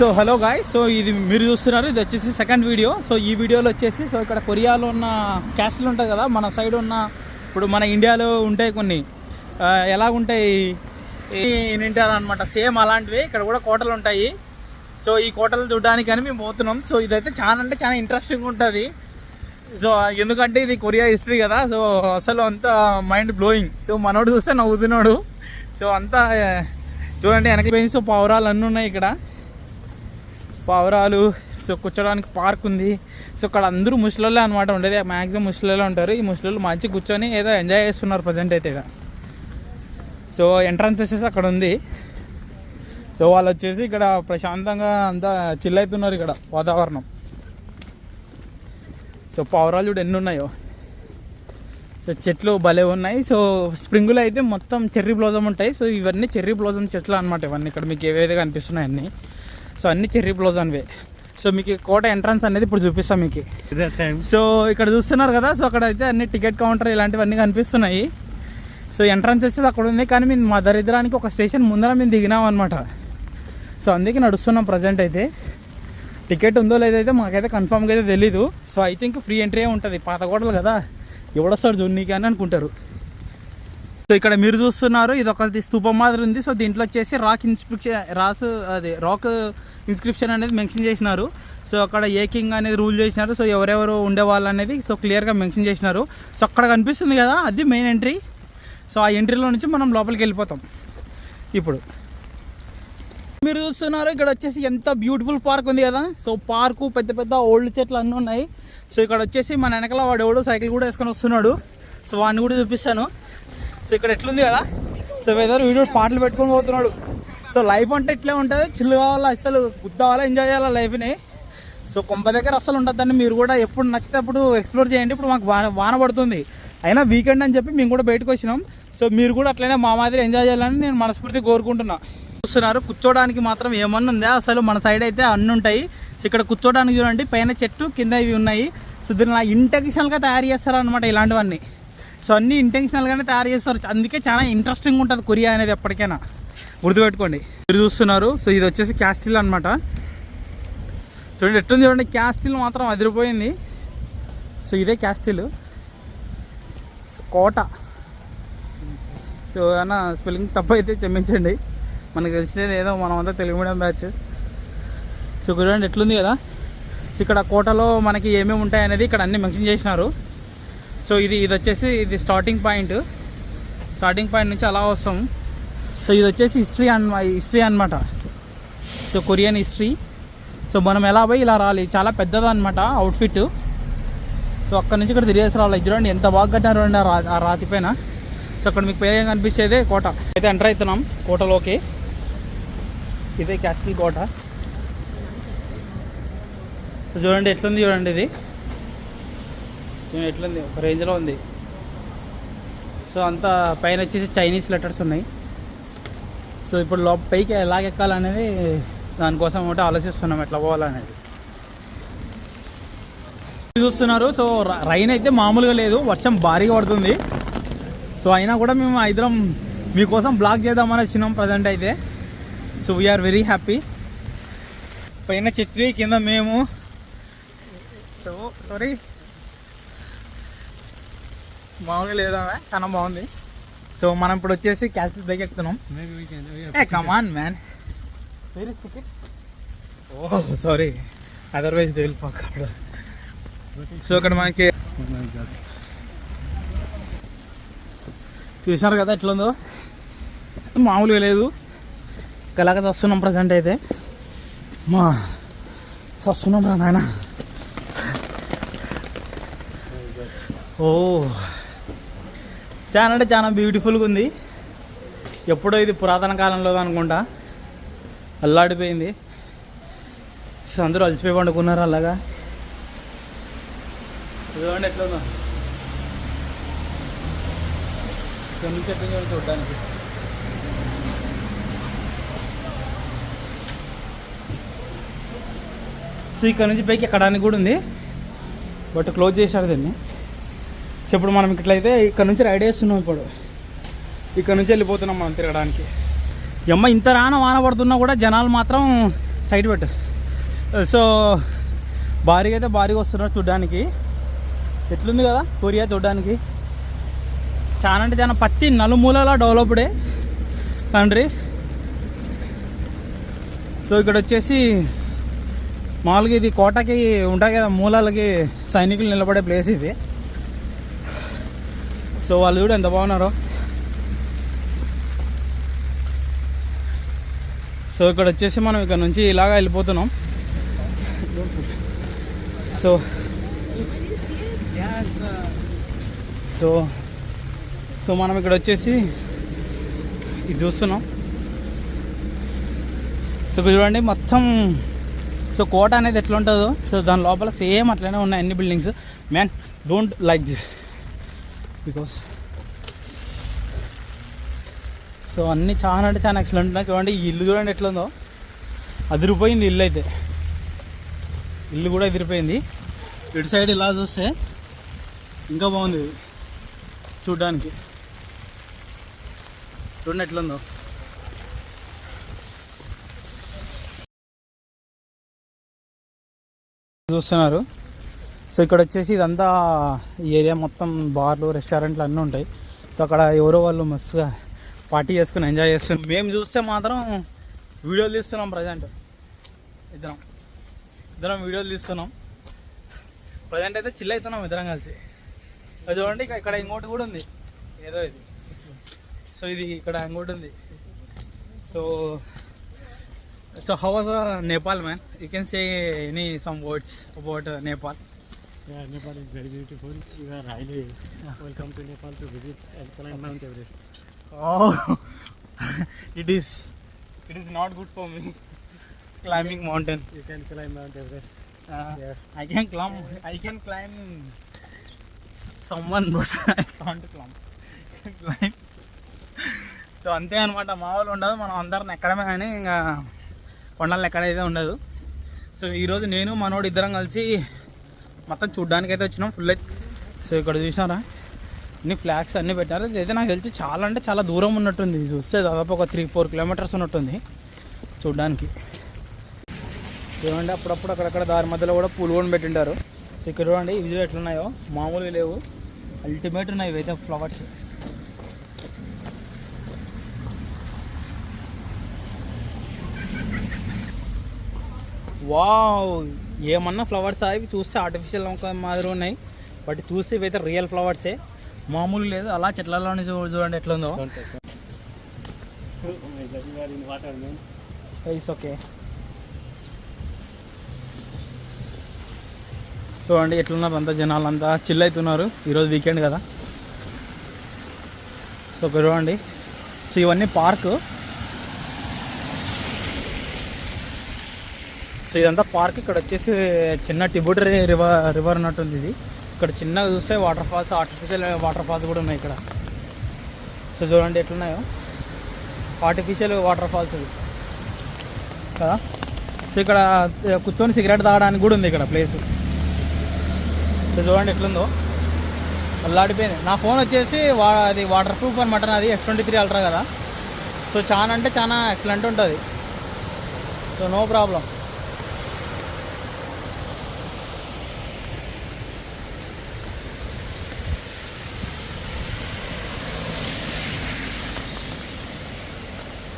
So hello guys, so ఇది మీరు చూస్తున్నారు, ఇది వచ్చేసి సెకండ్ వీడియో. సో ఈ వీడియోలో వచ్చేసి సో ఇక్కడ కొరియాలో ఉన్న క్యాస్ట్లు ఉంటాయి కదా, మన సైడ్ ఉన్న ఇప్పుడు మన ఇండియాలో ఉంటాయి కొన్ని ఎలాగుంటాయి ఇంటారు అనమాట, సేమ్ అలాంటివి ఇక్కడ కూడా కోటలు ఉంటాయి. సో ఈ కోటలు చూడడానికి అని మేము పోతున్నాం. సో ఇదైతే చాలా అంటే చాలా ఇంట్రెస్టింగ్ ఉంటుంది. సో ఎందుకంటే ఇది కొరియా హిస్టరీ కదా, సో అసలు అంతా మైండ్ బ్లోయింగ్. సో మనోడు చూస్తే నవ్వుతున్నాడు. సో అంతా చూడండి వెనక పోయింది. సో పావురాలు అన్నీ ఉన్నాయి ఇక్కడ, పావురాలు. సో కూర్చోడానికి పార్క్ ఉంది. సో ఇక్కడ అందరూ ముసలోళ్ళే అనమాట ఉండేది, మ్యాక్సిమం ముసలోళ్ళే ఉంటారు. ఈ ముసలోళ్ళు మంచి కూర్చొని ఏదో ఎంజాయ్ చేస్తున్నారు ప్రజెంట్ అయితే ఇక్కడ. సో ఎంట్రన్స్ వచ్చేసి అక్కడ ఉంది. సో వాళ్ళు వచ్చేసి ఇక్కడ ప్రశాంతంగా అంతా చిల్ అవుతున్నారు ఇక్కడ వాతావరణం. సో పావురాలు చూడు ఎన్ని ఉన్నాయో. సో చెట్లు భలే ఉన్నాయి. సో స్ప్రింగులు అయితే మొత్తం చెర్రీ బ్లోజమ్ ఉంటాయి. సో ఇవన్నీ చెర్రీ బ్లోజమ్ చెట్లు అనమాట ఇవన్నీ. ఇక్కడ మీకు ఏవైతే కనిపిస్తున్నాయి అన్నీ, సో అన్ని చెర్రీ బ్లోజమ్వే. సో మీకు కోట ఎంట్రన్స్ అనేది ఇప్పుడు చూపిస్తాం మీకు. సో ఇక్కడ చూస్తున్నారు కదా, సో అక్కడ అయితే అన్ని టికెట్ కౌంటర్ ఇలాంటివన్నీ కనిపిస్తున్నాయి. సో ఎంట్రన్స్ వచ్చేది అక్కడ ఉంది, కానీ మేము మా దరిద్రానికి ఒక స్టేషన్ ముందర మేము దిగినాం అనమాట. సో అందుకే నడుస్తున్నాం ప్రజెంట్ అయితే. టికెట్ ఉందో లేదైతే మాకైతే కన్ఫామ్గా అయితే తెలీదు. So I think free entry ఉంటుంది, పాత కోటలు కదా, ఎవడొస్తాడు జోన్నీకి అని అనుకుంటారు. సో ఇక్కడ మీరు చూస్తున్నారు, ఇది ఒక స్తూపం మాదిరి ఉంది. సో దీంట్లో వచ్చేసి రాక్ ఇన్స్క్రిప్షన్ అనేది మెన్షన్ చేసినారు. సో అక్కడ ఏ కింగ్ అనేది రూల్ చేసినారు, సో ఎవరెవరు ఉండేవాళ్ళు అనేది సో క్లియర్గా మెన్షన్ చేసినారు. సో అక్కడ కనిపిస్తుంది కదా, అది మెయిన్ ఎంట్రీ. సో ఆ ఎంట్రీలో నుంచి మనం లోపలికి వెళ్ళిపోతాం. ఇప్పుడు మీరు చూస్తున్నారు ఇక్కడ వచ్చేసి ఎంత బ్యూటిఫుల్ పార్క్ ఉంది కదా. సో పార్కు పెద్ద పెద్ద ఓల్డ్ చెట్లు అన్నీ ఉన్నాయి. సో ఇక్కడ వచ్చేసి మన వెనకాల వాడు ఎవడు సైకిల్ కూడా వేసుకొని వస్తున్నాడు. సో వాడిని కూడా చూపిస్తాను. సో ఇక్కడ ఎట్లుంది కదా, సో వెదర్ వీడియో పాటలు పెట్టుకొని పోతున్నాడు. సో లైఫ్ అంటే ఇట్లే ఉంటుంది, చిల్ కావాలా, అసలు గుద్దావాలా, ఎంజాయ్ చేయాలా లైఫ్ని. సో కొంప దగ్గర అసలు ఉంటుందండి. మీరు కూడా ఎప్పుడు నచ్చితే అప్పుడు ఎక్స్ప్లోర్ చేయండి. ఇప్పుడు మాకు వాన పడుతుంది, అయినా వీకెండ్ అని చెప్పి మేము కూడా బయటకు వచ్చినాం. సో మీరు కూడా అట్లనే మా మాదిరి ఎంజాయ్ చేయాలని నేను మనస్ఫూర్తిగా కోరుకుంటున్నా. చూస్తున్నారు కూర్చోడానికి మాత్రం ఏమన్నా ఉందా, అసలు మన సైడ్ అయితే అన్నీ ఉంటాయి. సో ఇక్కడ కూర్చోడానికి చూడండి, పైన చెట్టు కింద ఇవి ఉన్నాయి. సో దీన్ని ఇంటెన్షనల్గా తయారు చేస్తారు అనమాట ఇలాంటివన్నీ. సో అన్నీ ఇంటెన్షనల్గానే తయారు చేస్తారు, అందుకే చాలా ఇంట్రెస్టింగ్ ఉంటుంది కొరియా అనేది ఎప్పటికైనా గుర్తుపెట్టుకోండి. మీరు చూస్తున్నారు, సో ఇది వచ్చేసి క్యాస్టిల్ అనమాట. చూడండి ఎట్టుంది చూడండి, క్యాస్టిల్ మాత్రం అదిరిపోయింది. సో ఇదే క్యాస్టిల్, కోట. సో ఏమన్నా స్పెల్లింగ్ తప్పు అయితే క్షమించండి, మనకు తెలిసినది ఏదో మనమంతా తెలుగు మీడియం బ్యాచ్. సో చూడండి ఎట్లుంది కదా. సో ఇక్కడ కోటలో మనకి ఏమేమి ఉంటాయి అనేది ఇక్కడ అన్నీ మెన్షన్ చేసినారు. సో ఇది వచ్చేసి ఇది స్టార్టింగ్ పాయింట్ నుంచి అలా వస్తాం. సో ఇది వచ్చేసి హిస్టరీ అనమాట. So Korean history. సో మనం ఎలా పోయి ఇలా రాలి, చాలా పెద్దదన్నమాట అవుట్ఫిట్. సో అక్కడ నుంచి ఇక్కడ తిరిగేసి రావాలి. చూడండి ఎంత బాగా కట్టారు అండి ఆ రాతి పైన. సో అక్కడ మీకు పైన కనిపించేదే కోట. అయితే ఎంటర్ అవుతున్నాం కోటలోకి. ఇదే క్యాస్టిల్ కోట. సో చూడండి ఎట్లుంది, చూడండి ఇది ఎట్లుంది, ఒక రేంజ్లో ఉంది. సో అంతా పైన వచ్చేసి చైనీస్ లెటర్స్ ఉన్నాయి. సో ఇప్పుడు పైకి ఎలాగెక్కాలనేది దానికోసం ఒకటి ఆలోచిస్తున్నాం, ఎట్లా పోవాలనేది చూస్తున్నారు. సో రైన్ అయితే మామూలుగా లేదు, వర్షం భారీగా పడుతుంది. సో అయినా కూడా మేము ఇద్దరం మీకోసం బ్లాగ్ చేద్దామని వచ్చినాం ప్రజెంట్ అయితే. So we are very happy. పైన చెట్టు కింద మేము. సో సారీ మామూలుగా లేదా, చాలా బాగుంది. సో మనం ఇప్పుడు వచ్చేసి క్యాస్టిల్ బ్రేక్ ఎక్కుతున్నాం. Come on man, where is ticket? Oh sorry, otherwise they will fuck out. So ఇక్కడ మనకి చూసారు కదా ఎట్లుందో, మామూలుగా లేదు. కలాగ వస్తున్నాం ప్రజెంట్ అయితే. వస్తున్నాం రా నాయన. ఓ చాలా అంటే చాలా బ్యూటిఫుల్గా ఉంది. ఎప్పుడో ఇది పురాతన కాలంలో అనుకుంటా, అల్లాడిపోయింది. సో అందరూ అలసిపోయి పండుకున్నారు అలాగా. చూడండి ఎట్లుందో, ఇక్కడ నుంచి ఎట్లా చూడడానికి. సో ఇక్కడ నుంచి పైకి ఎక్కడానికి కూడా ఉంది, బట్ క్లోజ్ చేశారు దీన్ని. సో ఇప్పుడు మనం ఇట్లయితే ఇక్కడ నుంచి రైడ్ చేస్తున్నాం. ఇప్పుడు ఇక్కడ నుంచి వెళ్ళిపోతున్నాం మనం తిరగడానికి. ఇంత వాన పడుతున్నా కూడా జనాలు మాత్రం సైడ్ పెట్టు. సో భారీగా అయితే భారీగా వస్తున్నారు చూడ్డానికి. ఎట్లుంది కదా కొరియా చూడ్డానికి. చాలా అంటే చాలా ప్రతి నలుమూలలా డెవలప్డే కంట్రీ. సో ఇక్కడ వచ్చేసి మామూలుగా ఇది కోటకి ఉంటాయి కదా మూలాలకి సైనికులు నిలబడే ప్లేస్ ఇది. సో వాళ్ళు కూడా ఎంత బాగున్నారో. సో ఇక్కడ వచ్చేసి మనం ఇక్కడ నుంచి ఇలాగా వెళ్ళిపోతున్నాం. సో సో సో మనం ఇక్కడ వచ్చేసి ఇది చూస్తున్నాం. సో చూడండి మొత్తం. సో కోట అనేది ఎట్లా ఉంటుందో సో దాని లోపల సేమ్ అట్లనే ఉన్నాయి అన్ని buildings. Man don't like this because so అన్నీ చాలా అంటే చాలా ఎక్సలెంట్ ఉన్నాయి. చూడండి ఈ ఇల్లు చూడండి ఎట్లా ఉందో. అదిరిపోయింది ఇల్లు అయితే. ఇల్లు కూడా ఎదిరిపోయింది. ఇటు సైడ్ ఇలా చూస్తే ఇంకా బాగుంది చూడ్డానికి. చూడండి ఎట్లుందో. చూస్తున్నారు. సో ఇక్కడ వచ్చేసి ఇదంతా ఈ ఏరియా మొత్తం బార్లు రెస్టారెంట్లు అన్నీ ఉంటాయి. సో అక్కడ ఎవరో వాళ్ళు మస్తుగా పార్టీ చేసుకుని ఎంజాయ్ చేస్తున్నాం. మేము చూస్తే మాత్రం వీడియోలు తీస్తున్నాం. ప్రజెంట్ ఇద్దరం వీడియోలు తీస్తున్నాం. ప్రజెంట్ అయితే చిల్ అవుతున్నాం ఇద్దరం కలిసి. అది చూడండి ఇక్కడ ఇంకోటి కూడా ఉంది ఏదో ఇది. సో ఇది ఇక్కడ ఇంకోటి ఉంది. So how was Nepal, man? You can say some words about Nepal. Yeah, Nepal is very beautiful. You are highly welcome to Nepal to visit and climb Mount Everest. Oh, it is not good for me climbing mountain. You can climb Mount Everest. Yeah. I can climb someone, but I can't climb. So అంతే అనమాట. మా వాళ్ళు ఉండదు, మనం అందరం ఎక్కడమే కానీ ఇంకా కొండలు ఎక్కడైతే ఉండదు. సో ఈరోజు నేను మనోడు ఇద్దరం కలిసి మొత్తం చూడ్డానికి అయితే వచ్చినాం ఫుల్ అయితే. సో ఇక్కడ చూసారా అన్ని ఫ్లాగ్స్ అన్నీ పెట్టారు. ఇదైతే నాకు తెలిసి చాలా అంటే చాలా దూరం ఉన్నట్టుంది. చూస్తే దాదాపు ఒక 3-4 కిలోమీటర్స్ ఉన్నట్టుంది చూడ్డానికి. ఏమంటే అప్పుడప్పుడు అక్కడక్కడ దారి మధ్యలో కూడా పూలు కూడా పెట్టింటారు. సో ఇక్కడ చూడండి ఇవి ఎట్లున్నాయో మామూలుగా లేవు, అల్టిమేట్ ఉన్నాయి ఇవైతే ఫ్లవర్స్. వావ్, ఏమన్నా ఫ్లవర్స్ అవి చూస్తే ఆర్టిఫిషియల్ మాదిరి ఉన్నాయి, బట్ చూస్తే ఇవైతే రియల్ ఫ్లవర్సే, మామూలు లేదు. అలా చెట్లలోనే చూడండి ఎట్లుందో. It's okay. చూడండి ఎట్లున్నారు అంతా జనాలు, అంతా చిల్ అవుతున్నారు. ఈరోజు వీకెండ్ కదా. సో చూడండి. సో ఇవన్నీ పార్కు. సో ఇదంతా పార్క్. ఇక్కడ వచ్చేసి చిన్న టిబుటరీ రివర్ ఉన్నట్టుంది ఇది. ఇక్కడ చిన్నగా చూస్తే water falls, artificial water falls కూడా ఉన్నాయి ఇక్కడ. సో చూడండి ఎట్లున్నాయో ఆర్టిఫిషియల్ వాటర్ ఫాల్స్ ఇది కదా. సో ఇక్కడ కూర్చొని సిగరెట్ తాగడానికి కూడా ఉంది ఇక్కడ ప్లేస్. సో చూడండి ఎట్లుందో, అల్లాడిపోయింది. నా ఫోన్ వచ్చేసి అది వాటర్ ప్రూఫ్ అనమాట, అది S23 అల్ట్రా కదా. సో చాలా అంటే చాలా ఎక్సలెంట్ ఉంటుంది. So no problem.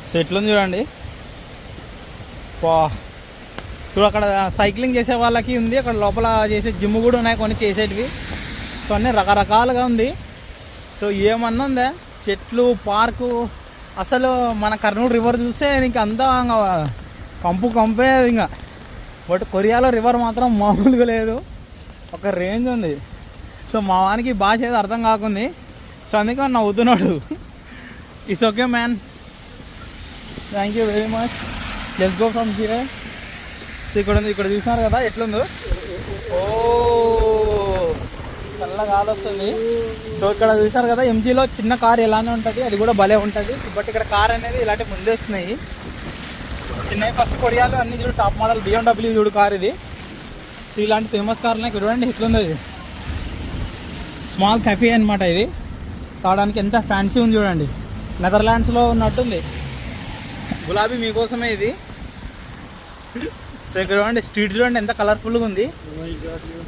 సో ఎట్లుంది చూడండి. చూడు అక్కడ సైక్లింగ్ చేసే వాళ్ళకి ఉంది, అక్కడ లోపల చేసే జిమ్ కూడా ఉన్నాయి కొన్ని చేసేటివి. సో అన్నీ రకరకాలుగా ఉంది. సో ఏమన్నా ఉందా, చెట్లు, పార్కు. అసలు మన కర్నూలు రివర్ చూస్తే ఇంక అంతా కంపే ఇంకా. బట్ కొరియాలో రివర్ మాత్రం మామూలుగా లేదు, ఒక రేంజ్ ఉంది. సో మా వానికి భాష ఏదో అర్థం కాకుంది. సో అందుకే నవ్వుతున్నాడు. It's okay man, thank you very much, let's go from here. So ఇక్కడ చూసినారు కదా ఎట్లుందో. ఓ చల్లగా గాలి వస్తుంది. సో ఇక్కడ చూసారు కదా ఎంజీలో చిన్న కార్ ఎలానే ఉంటుంది, అది కూడా భలే ఉంటుంది. బట్ ఇక్కడ కార్ అనేది ఇలాంటి ముందే వస్తున్నాయి చిన్నవి. ఫస్ట్ కొరియాలో అన్ని చూడు టాప్ మోడల్ BMW చూడు కార్ ఇది. సో ఇలాంటి ఫేమస్ కార్లు ఇక్కడ చూడండి ఎట్లుందో. ఇది స్మాల్ కెఫే అనమాట. ఇది తాగడానికి ఎంత ఫ్యాన్సీ ఉంది చూడండి, నెదర్లాండ్స్లో ఉన్నట్టుంది. గులాబీ మీకోసమే ఇది. సో ఇక్కడ చూడండి స్ట్రీట్ చూడండి ఎంత కలర్ఫుల్గా ఉంది. Oh my God, you.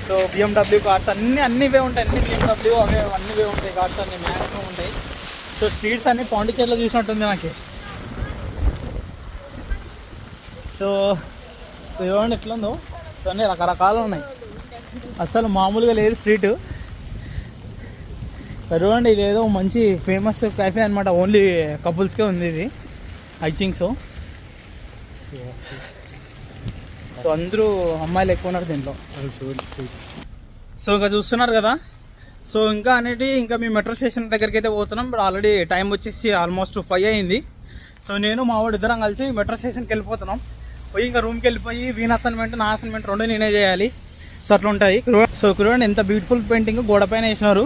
So BMW cars అన్నీ ఇవే ఉంటాయి, అన్ని BMW అవే అన్నీ ఇవే ఉంటాయి కార్స్ అన్నీ మ్యాక్సిమం ఉంటాయి. సో స్ట్రీట్స్ అన్నీ పాండిచేరిలో చూసినట్టుంది నాకు. సో చూడండి ఎట్లా ఉందో. సో అన్నీ రకరకాలు ఉన్నాయి, అసలు మామూలుగా లేదు స్ట్రీట్. చూడండి ఇది ఏదో మంచి ఫేమస్ క్యాఫే అనమాట, ఓన్లీ కపుల్స్కే ఉంది ఇది ఐ థింక్ సో. సో అందరూ అమ్మాయిలు ఎక్కువ ఉన్నారు దీంట్లో. I'm sure. సో ఇంకా చూస్తున్నారు కదా. సో ఇంకా ఇంకా మేము మెట్రో స్టేషన్ దగ్గరికి అయితే పోతున్నాం. ఇప్పుడు ఆల్రెడీ టైం వచ్చేసి ఆల్మోస్ట్ 5 అయింది. సో నేను మా వాడు ఇద్దరం కలిసి మెట్రో స్టేషన్కి వెళ్ళిపోతున్నాం. పోయి ఇంకా రూమ్కి వెళ్ళిపోయి వీన్ అసైన్మెంట్ నా అసైన్మెంట్ రెండు నేనే చేయాలి. సో అట్లా ఉంటుంది. సో చూడండి ఎంత బ్యూటిఫుల్ పెయింటింగ్ గోడ పైన వేసినారు.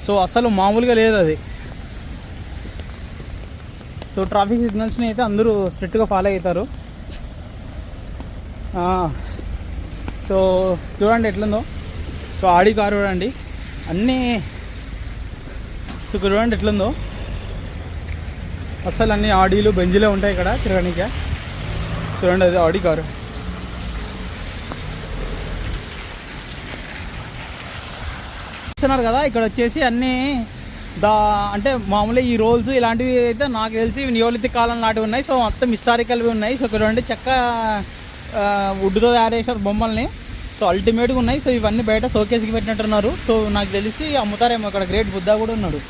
సో అసలు మామూలుగా లేదు అది. సో ట్రాఫిక్ సిగ్నల్స్ని అయితే అందరూ స్ట్రిక్ట్గా ఫాలో అవుతారు. సో చూడండి ఎట్లుందో. సో ఆడి కారు చూడండి అన్నీ. సో చూడండి ఎట్లుందో, అసలు అన్ని ఆడీలు బెంజీలే ఉంటాయి ఇక్కడ తిరగడానికి. చూడండి అది ఆడి కారు. చూస్తున్నారు కదా ఇక్కడ వచ్చేసి అన్నీ అంటే మామూలుగా ఈ రోల్స్ ఇలాంటివి అయితే నాకు తెలిసి నియోలిథిక్ కాలం నాటివి ఉన్నాయి. సో మొత్తం హిస్టారికల్వి ఉన్నాయి. సో చూడండి చెక్క వుడ్తో తయారు చేశారు బొమ్మల్ని. సో అల్టిమేట్గా ఉన్నాయి. సో ఇవన్నీ బయట షోకేస్కి పెట్టినట్టున్నారు. సో నాకు తెలిసి అమ్ముతారేమో. ఇక్కడ గ్రేట్ బుద్ధ కూడా ఉన్నాడు.